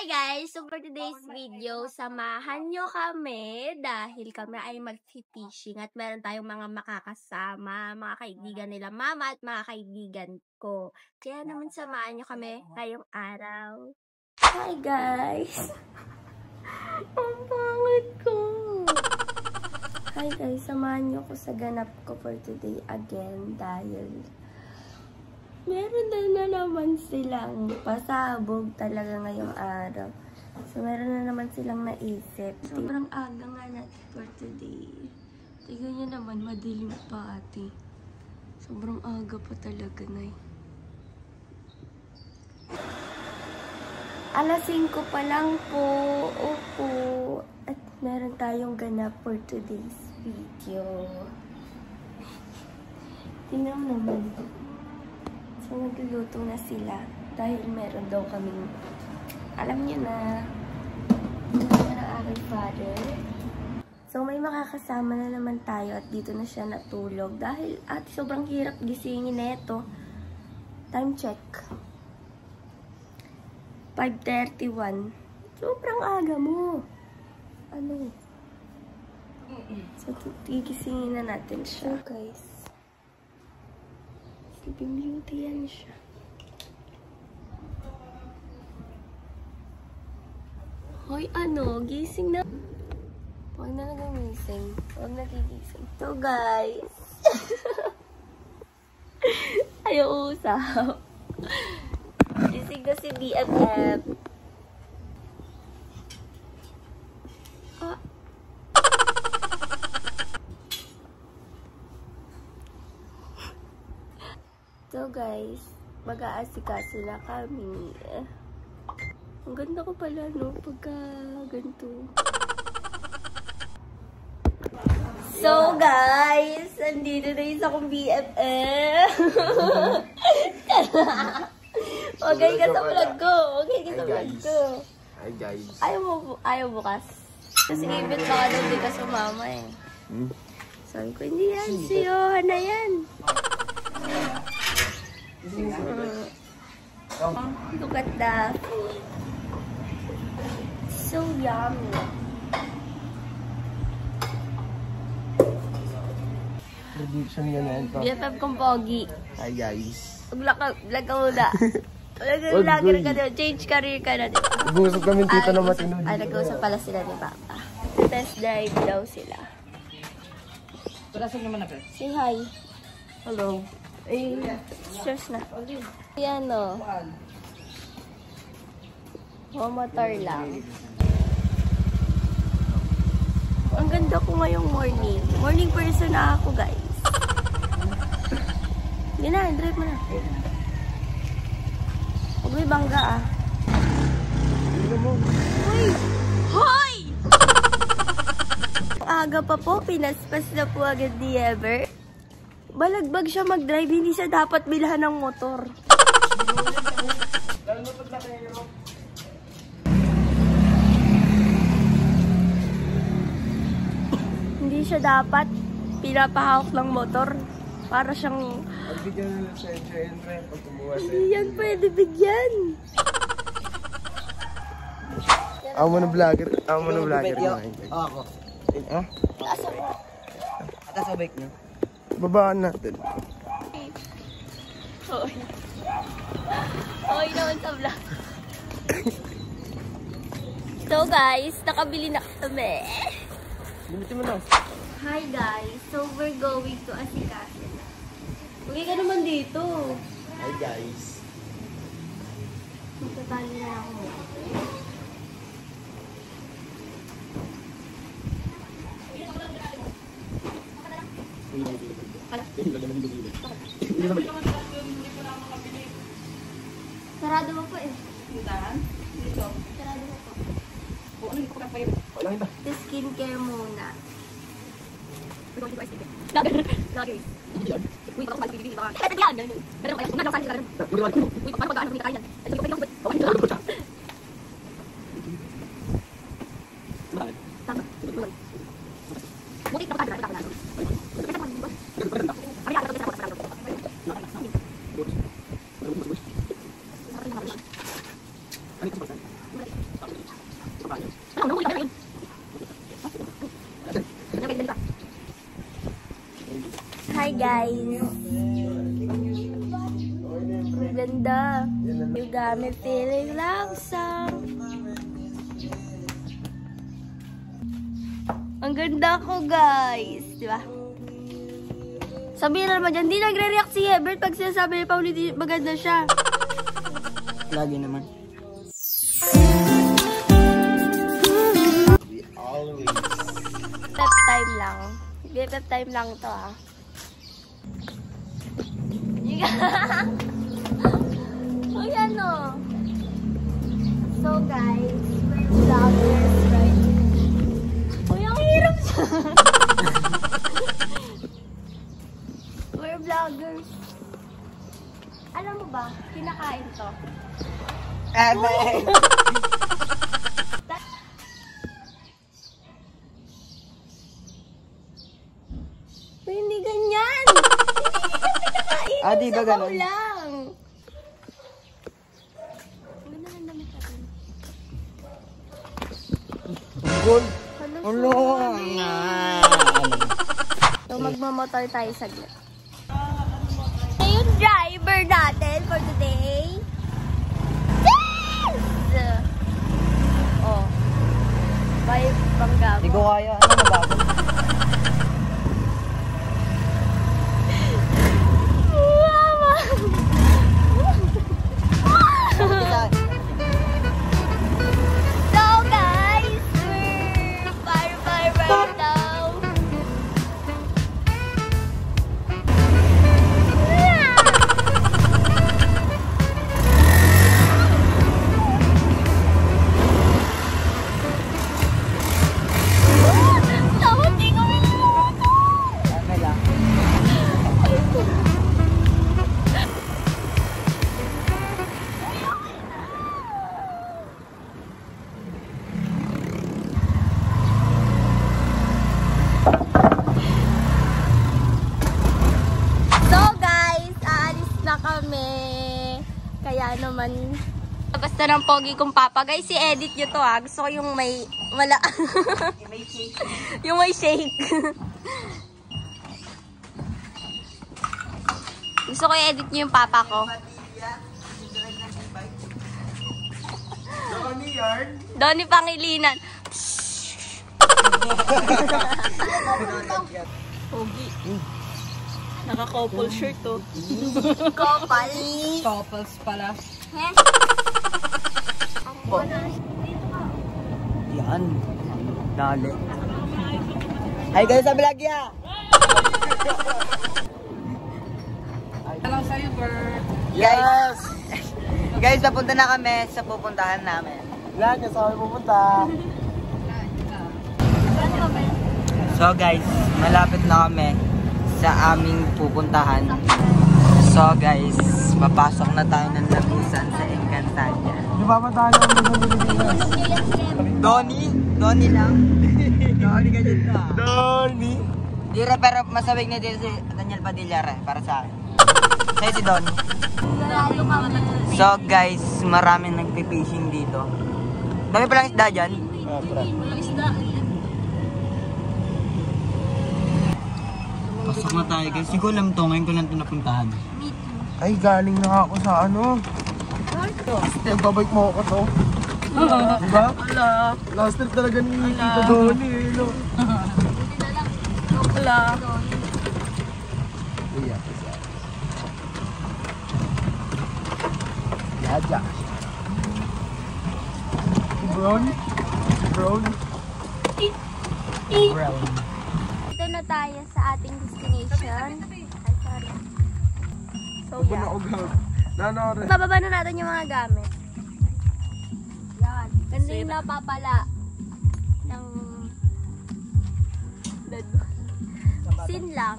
Hi guys! So for today's video, samahan nyo kami dahil kami ay mag-fishing at meron tayong mga makakasama, mga kaibigan nila mama at mga kaibigan ko. Kaya naman samahan nyo kami ngayong araw. Hi guys! Ang pangit ko! Hi guys, samahan nyo ko sa ganap ko for today again dahil meron na naman silang pasabog talaga ngayong araw. So, meron na naman silang naisip. Sobrang aga nga natin for today. Tignan nyo naman, madilim pa ate. Sobrang aga pa talaga na eh. Alas 5 pa lang po. Opo. At meron tayong ganap for today's video. Tingnan mo naman. So, nagluluto na sila dahil meron daw kaming, alam niyo na, ng aking father. So, may makakasama na naman tayo at dito na siya natulog dahil at sobrang hirap gisingin na ito. Time check. 5:31. Sobrang aga mo. Ano? So, tigisingin na natin siya. So, guys. Sleeping Beauty yan siya. Hoy, ano? Gising na. Huwag na nag-gising. Huwag nagigising. So, guys. Ayaw usap. Gising na si BFF. So guys, mag-aasikaso na kami. Ang ganda ko pala no, pagka ganito. So guys, andito na yung isa kong BFF. Okay ka sa vlog ko. Okay ka sa vlog ko. Hi guys. Ayaw bukas. Kasi ibit baka daw hindi ka sumama eh. Sabi ko, hindi yan. Si Johanna yan. Look at that food. So yummy. Prediction yun na ito. BFF kong pogi. Hi guys. Vlog ka muna. Vlogger ka na. Change career ka na, diba? Nag-uusap kami tito na matino. Ay, nag-uusap pala sila ni Papa. Test drive daw sila. Palasan naman na, Pres. Say hi. Hello. Eh, stress na. Yan o. Motor lang. Ang ganda ko ngayong morning. Morning person na ako, guys. Hindi na, drive mo na. Huwag may bangga ah. Uy! Hoy! Aga pa po, pinaspas na po agad ni Ever. Balagbag siya mag-drive, hindi siya dapat bilhan ng motor. Hindi siya dapat pinapahawak ng motor. Para siyang... Pagbigyan na lang sa Andre pag kumuha sa... Hindi yan pwede bigyan. Ako mo na vlogger. Ako mo na vlogger. Ako. Ha? Atas o bike nyo? Babaan natin. Hoy. Hoy naman sa vlog. So guys, nakabili na kami. Binitin mo na. Hi guys, so we're going to Asikaso. Uwi ka naman dito. Hi guys. Magtatali na ako. Sarado mo po eh. Dito. Sarado mo po. Wala kita. The skincare muna. Lagers. Uy, baka kumalik bibili baka. Pwede yan! Meron kaya, nga lang saan sila. Uy, paano pag-ano kung kaya yan? Ay, pwede lang. Tama. Buti ka pa tayo. Hi guys! Ang ganda! You got me feeling lonesome. Ang ganda ko guys! Diba? Sabihin na naman dyan, di nagre-react si Hebert pag sinasabi ni Pauli di maganda siya. Lagi naman. Pep time lang. Pep time lang to ah. Uy, ano? So guys, we're vloggers, right? Uy, ang hirap siya. We're vloggers. Alam mo ba, kinakain to. Uy, hindi ganyan. Hindi di ba ganun? lang. Ganda ng damit natin. Gold. Hello, so, magmamotor tayo saglit. Yung driver natin for today. Yes! Oh. Bye, Bangga. Hindi ko kaya. Ano na bago? So guys, we're fire right now. Tapos di ko minumuto. Okay lang. So guys, aalis na kami. Kaya naman, basta ng pogi kong papa. Guys, si-edit nyo to ah. Gusto ko yung may, wala. Yung may shake. Gusto ko i-edit nyo yung papa ko. Donnie Pangilinan. Pogi. Naka-couple shirt to. Kopal. Couples pala. Yan. Dali. Hi guys sa vlog ya. Hello sa'yo, Bert. Guys. Guys, napunta na kami sa pupuntahan namin. Yan, kasama pupunta. So guys, malapit na kami sa aming pupuntahan. So guys, papasok na tayo ng Labusan sa Encantadia. Di ba tayo Donnie lang. Donnie ka dyan na. Donnie. Dire, pero masabig na dito si Daniel Padilla para sa akin. Sa'yo si Donnie. So guys, maraming nagpipishing dito. Dami palang isda dyan. Pasok na tayo guys. Hindi ko alam to. Ngayon ko lang ito napuntahan. Ay, galing na ako sa ano. Last time, babike mo ako to. Diba? Last time talaga ni Tito Donnie. Wala. Yaja. Brown. Brown. Brown. Dito na tayo sa ating destination. Ay, sorry. So, yeah. Bababa na natin yung mga gamit. Yan. Ganda yung napapala ng sin lang.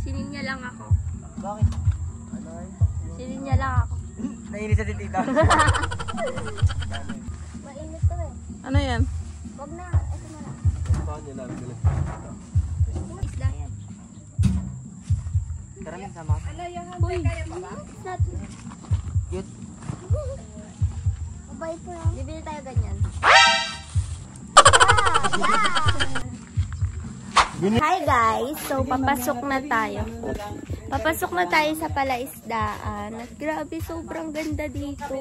Sinin niya lang ako. Bakit? Sinin niya lang ako. Nainis sa titita. Mainit to eh. Ano yan? Wag na. Ito na lang. Isda yan. Tara, sama. Uy, it's not. Cute. Okay po. Bibili tayo ganyan. Hi guys! So, papasok na tayo. Papasok na tayo sa palaisdaan. At grabe, sobrang ganda dito.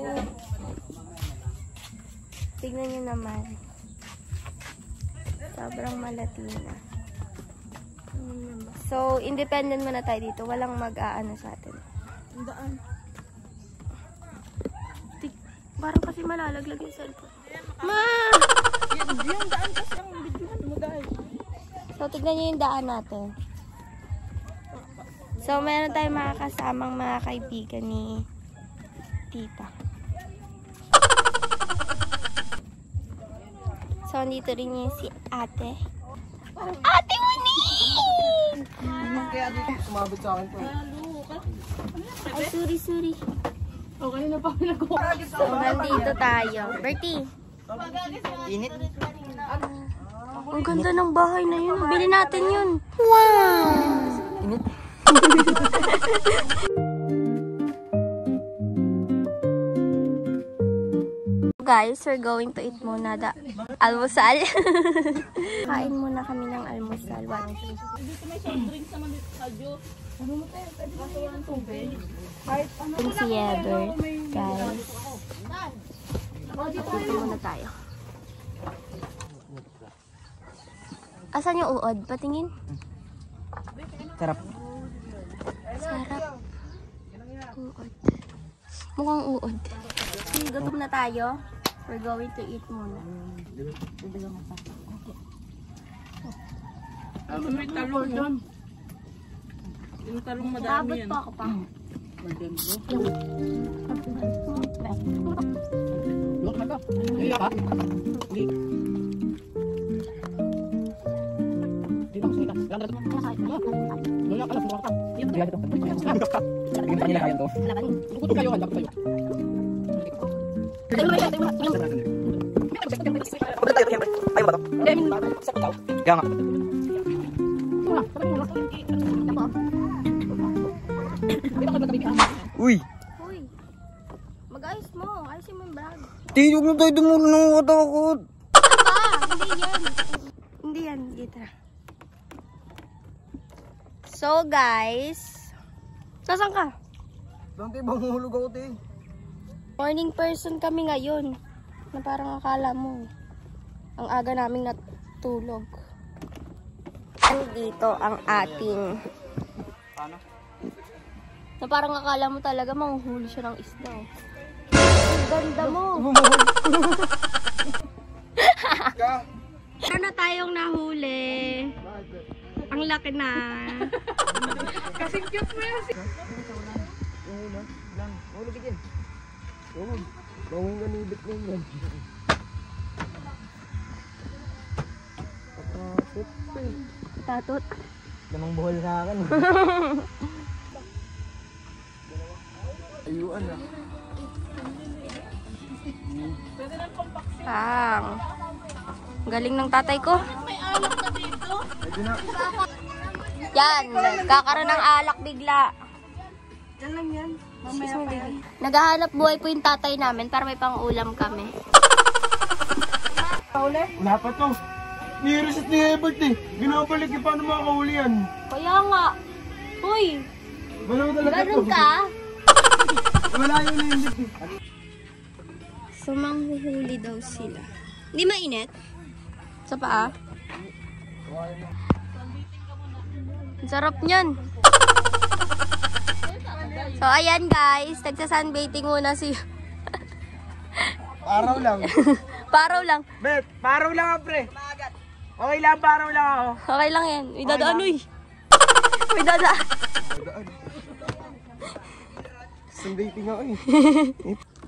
Tignan nyo naman. Sobrang malatina. So, independent muna tayo dito. Walang mag-aano sa atin. Daan. Parang kasi malalaglag yung cellphone. Ma! Yung daan kasi ang bigyan mo dahil. So, tignan nyo yung daan natin. So, meron tayong mga kasamang mga kaibigan ni Tita. So, dito rin yung si Ate. Ate Monique! Kaya dito, sumabot sa akin po. Ay, sorry. Okay na pa nagawa. So, nandito tayo. Bertie, Init. ang ganda ng bahay na yun. Bili natin yun. Wow! Init. Guys, we're going to eat muna the almusal. Kain muna kami ng almusal. What? Dito may soft drinks naman dito sa Diyo. Ano mo tayo? Pwede ba sa walang tubig? Kahit ano Yung si Ever, guys. Dito muna tayo. Asan yung uod? Patingin. Sarap. Sarap. Uod. Mukhang uod. Gutom na tayo. We're going to eat muna. ano may talong doon. Yung talong madami Abot yan. pa ako pa. Uy! Uy, mag-ayos mo. Ayusin mo yung bag. Tiyog na tayo dumulong ng katakot. Hindi yan. Dito. So, guys. Nasaan ka? Dante, bang hulog ako, te? Morning person kami ngayon. Na parang akala mo. Ang aga naming natulog. Dito ang ating... Na parang akala mo talaga manghuhuli siya ng isda. Oh. Ang ganda mo. Meron na tayong nahuli. Ang laki na. Kasi cute mo yan. Hulog ka dyan. Hulog. Bawang ganibit na yan. Tatot. Lamang buhol sa akin. Ayuan ah. Pang. Galing ng tatay ko. May alak na dito. Yan. Kakaroon ng alak bigla. Yan lang yan. Mamaya pa yan. Naghahanap buhay po yung tatay namin para may pang-ulam kami. Wala pa to. Ni-reset ni Ebert eh. Binabalik eh. Paano makakahuli yan? Kaya nga. Uy, Wala mo talaga ganun to. ka? Wala yung nindit eh. So, manghuhuli daw sila. Hindi mainit? Sa paa? Ang sarap niyan. So, ayan guys. Nagsa-sunbathing muna si... Araw lang. Paraw lang. Bet, paraw lang ah, pre. Okay lang, paraw lang ako. Okay lang yan. May dadaan, uy. May dadaan. Sundating ako eh.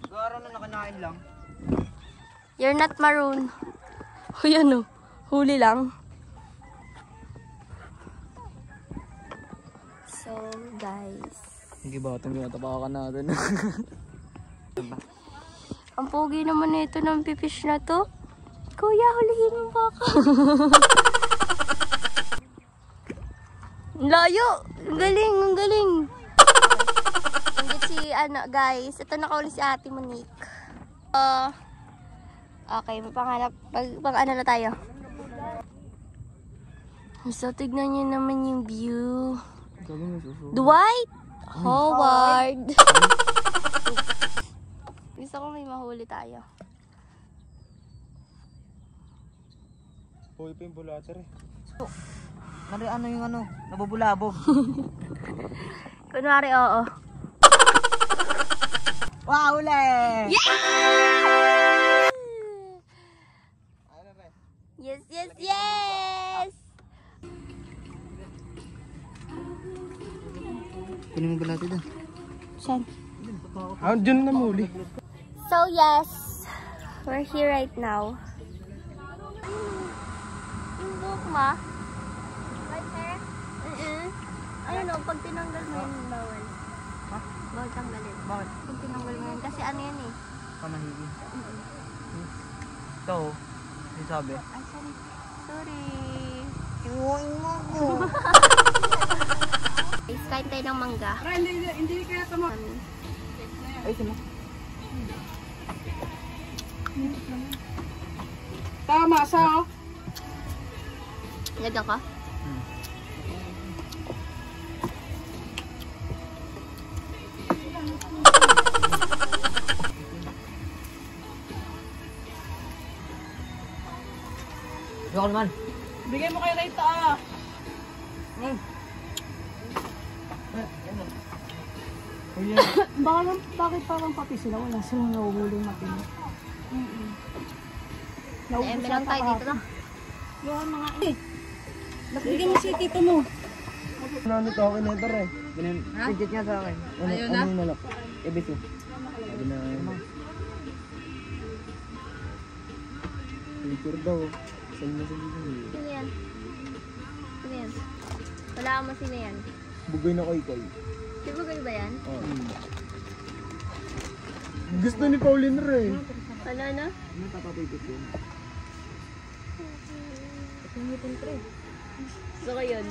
Garo na nakanain lang. You're not maroon. Uy, ano? Huli lang. So, guys. Hindi ba itong ginatapakan natin? Ang pogi naman ito ng pipish na to. Kuya, hulihin mo ba ako? Ang layo! Ang galing, ang galing! Ingit si, ano, guys. Ito nakauli si Ate Monique. Okay, pangalap. Pang ano na tayo? So, tignan nyo naman yung view. Dwight! Howard! Gusto ko may mahuli tayo. Uy, pa yung bulater eh. Ano yung ano? Nabubulabog. Kunwari, oo. Wow, uli! Yes, yes, yes! Kunin mo bulater doon. Saan? Ah, dyan na muli. So, yes. We're here right now. Yung buhok ma? Right hair? Ayun o, pag tinanggal mo yun, bawal. Ha? Bawal tanggalin. Bakit? Pag tinanggal mo yun, kasi ano yan eh. Kamahigin. Ito, yung sabi. Ay, sorry. Iwain mo ko. Guys, kain tayo ng mangga. Hindi kaya tama. Ay, sino? Tama sa oh. Lagyan ka? Ayoko naman. Bigay mo kay Rita ah. Bakit parang pati sila? Wala silang nahuhuling matino. Eme lang tayo dito na. Yung mga Bigyan mo si tito mo. Ano to, okay na ito eh. Pidget niya sa akin. Ayaw na? Ano yung nalap? Ebiso. Sabi na... Picture daw. Saan mo sabi ko eh. Sino yan? Sino yan? Wala kang masino yan. Bugay na koy-koy. Di ba kayo ba yan? Oh. Gusto ni Pauline rin. Wala na? Ano papapipit yun? Gusto ko yun.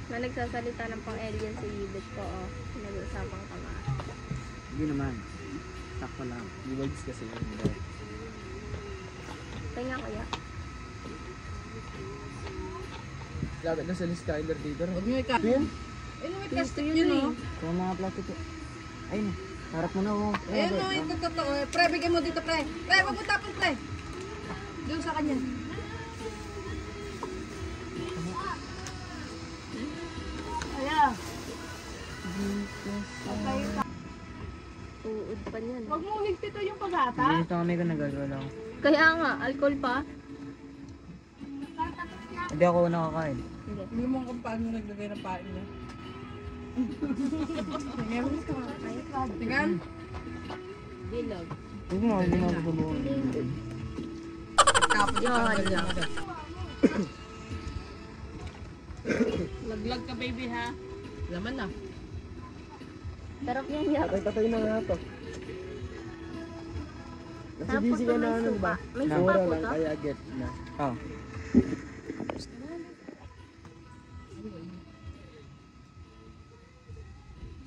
Na nagsasalita ng pang-alien si Ibit ko, oh. Nag-uusapang kama. Hindi naman. Sakto lang. Di ba kasi yun? Kaya kaya. Lapit na sa Skyler dito. Huwag nyo ika. Ito yun? May plastic yun oh. Kaya mga plastic ko. Ayun, harap mo na ako. Ayan o, ito totoo. Pre, bigyan mo dito pre. Pre, wag mo tapon pre. Doon sa kanya. Ayan. Uud pa niyan. Wag mo higpito yung paghata. Hindi nito kami ko nagagawa lang. Kaya nga, alcohol pa. Hindi ako nakakain. Hindi mo kung paano naglagay ng pain niya. Tingnan. Bilog. Huwag mo, hindi mo ako subukan. Tapos Yun. Laglag ka baby ha. Laman na. Sarap yan yan. Patay na nga to. Kasi Tapos busy ka na may ano suka. ba? May suka Mura po lang to? kaya get na. Oh.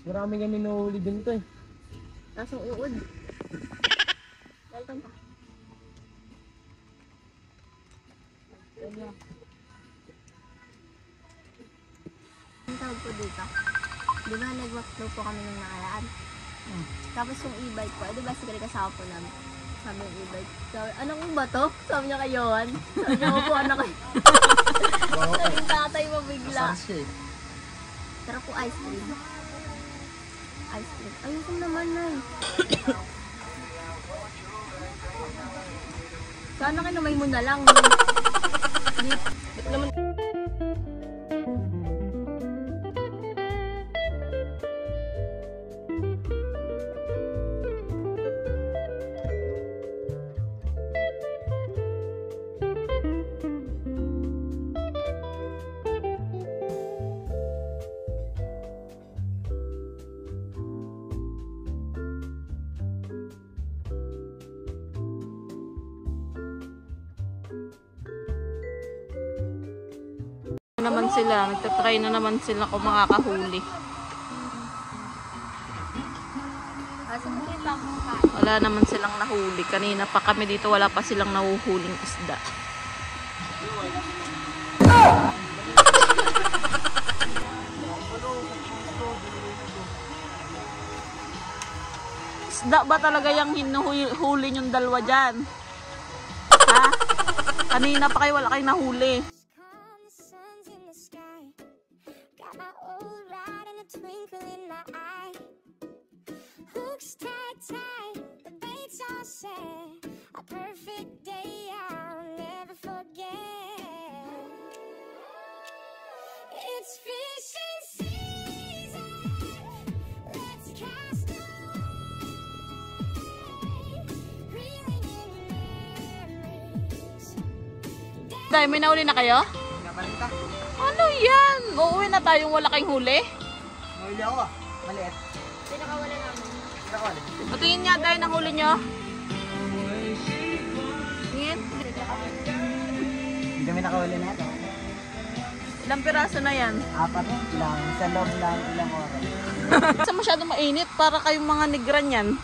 Marami nga ninuhuli din to eh. Tapos ang uod. Welcome pa. Ang tawag po dito. Di ba nag-walkthrough po kami nung nakaraan? Tapos yung e-bike ko, di ba sigari kasama po namin? Sabi yung e-bike. Sabi, ano kong ba to? Sabi niya kay Johan. Sabi niya ko po, ano kayo? Naging tatay mo bigla. siya eh. Tara po ice cream. Ice cream. Ayun naman na eh. Sana kinamay mo na lang. Ba't naman? naman sila, nagtatry na naman sila kung makakahuli. Kasi hindi pa akong kain. Wala naman silang nahuli. Kanina pa kami dito, wala pa silang nahuhuling isda. Isda ba talaga yung hinuhuli yung dalawa dyan? Ha? Kanina pa kayo, wala kayong nahuli. It's fishing season. Let's cast away, reeling in memories. Dahil may nahuli na kayo? Napalit ka? Ano yan? Uuwi na tayong wala kayong huli? Mahuli ako ah. Maliit. Pinakawala namin. Nakawala. Patingin nga dahil ng huli nyo. Tingin. Hindi kami nakawala na ito. Ilang piraso na yan? 4 lang. Sa loob lang ilang oras. Kasi masyadong mainit para kayong mga negran yan.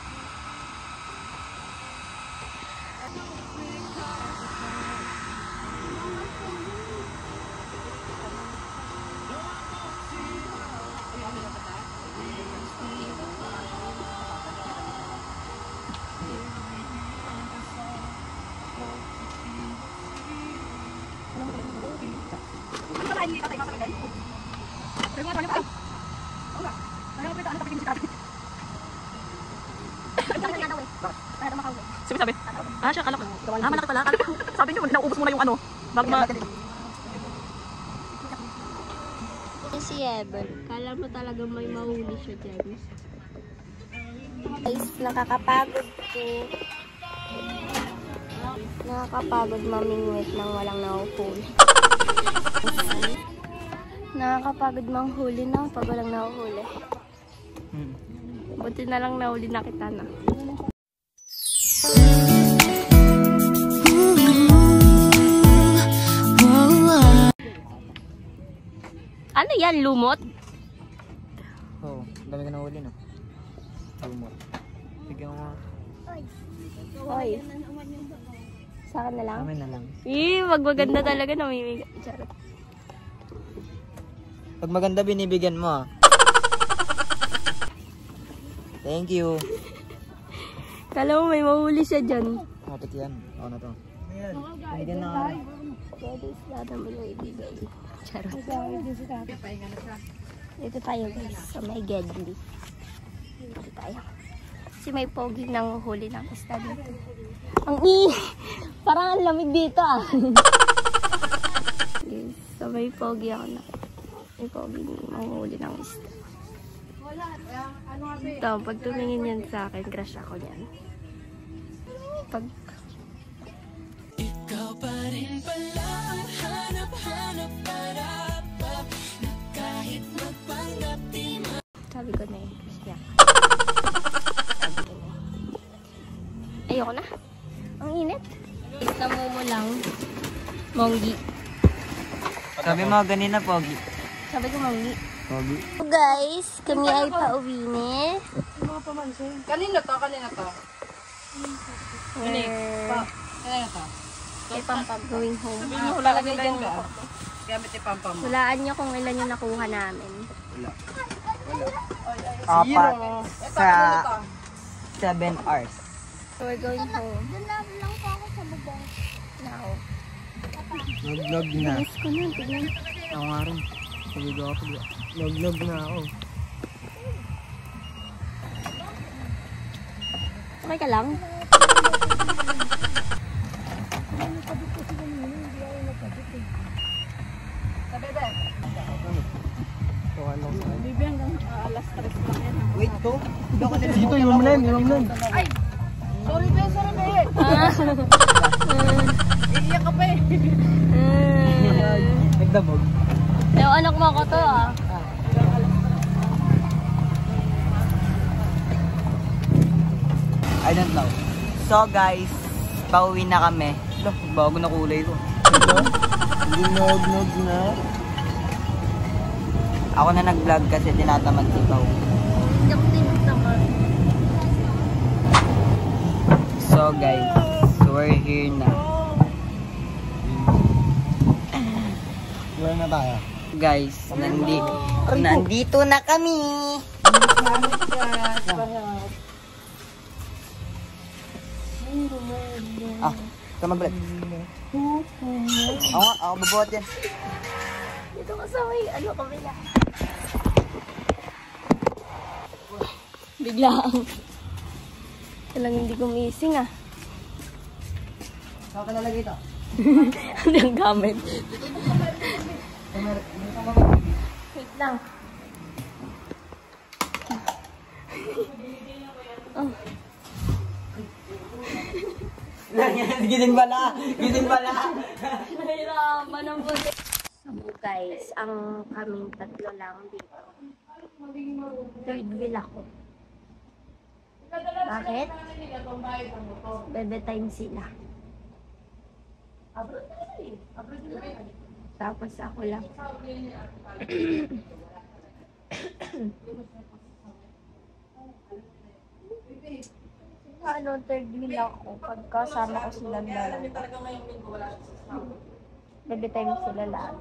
Sabi? Siya, kala ko. Malaki pala. Kala ko. Sabi niyo, naubos mo na yung ano. Bago ma... Si Evan, kala mo talaga may mahuli siya dyan. Guys, nakakapagod ko. Nakakapagod mamingwit nang walang nahuhuli. Nakakapagod manghuli na pag walang nahuhuli. Buti na lang nahuli na kita na. Ano yan? Lumot? Oo. Dami ka nahuli no? Lumot. Bigyan mo. Hoy. Sa akin na lang? Amin na lang. Wag maganda talaga namimigay. Charot. Pag maganda binibigyan mo ah. Thank you. Kala mo may mahuli siya dyan. Kapit yan. Ako na to. Ayan. Binigyan na ako. Pwede sila naman yung ibigay. Charot. Dito tayo guys. Sa may Gedli. Dito tayo. Kasi may pogi nang huli ng isda dito. Parang ang lamig dito ah. Guys, so may pogi ako na. May pogi manghuli ng isda. Ito, pag tumingin yan sa akin, crush ako yan. Pag... Ikaw pa rin pala ang hanap-hanap para na kahit magpanggap di Sabi ko na eh, crush niya. Sabi ko na eh. Ayoko na. Ang init. Tamo mo lang. Monggi. Sabi mo ganina pogi. Sabi ko monggi. Pogi. So guys, kami ay pauwi ni. Kanina to? Kanina to? Going home. Sabi niyo, hulaan nila yung gamit ipampam. Hulaan niyo kung ilan yung nakuha namin. 4 sa 7 hours. So we're going home. Lang po ako sa baba. Now. Nag-vlog na. Miss ko na, tignan. Ako nga rin. Sabi ko ako. Nag-vlog na ako. Okay ka lang? Bibi hanggang alas 3 lang yan. Wait to. Dito yung mamlan. Ay! Sorry be, sorry be! Iiyak ka pa eh. Nagdabog. Yung anak mo ako to ah. I don't know. So guys, pauwi na kami. Loh, bago na kulay ko. Ginog na. Ako na nag-vlog kasi tinatamad si Pao. Hindi ako tinutama. So guys, we're here na. Wala na tayo. Guys, nandito na kami. Ah, tama balik. Ako babuhat yan. Dito ka sa may, kabila. Biglaan. Kailang hindi gumising ah. Saan ka lalagay ito? Ano yung gamit? Wait lang. Gising pala! Gising pala! Nahirapan ang buti. So guys, ang kaming tatlo lang dito. Third wheel ako. Bakit? Bebe time sila. Tapos ako lang. Ano, third wheel ako. Pagkasama ko sila dalawa. Bebe time sila lang.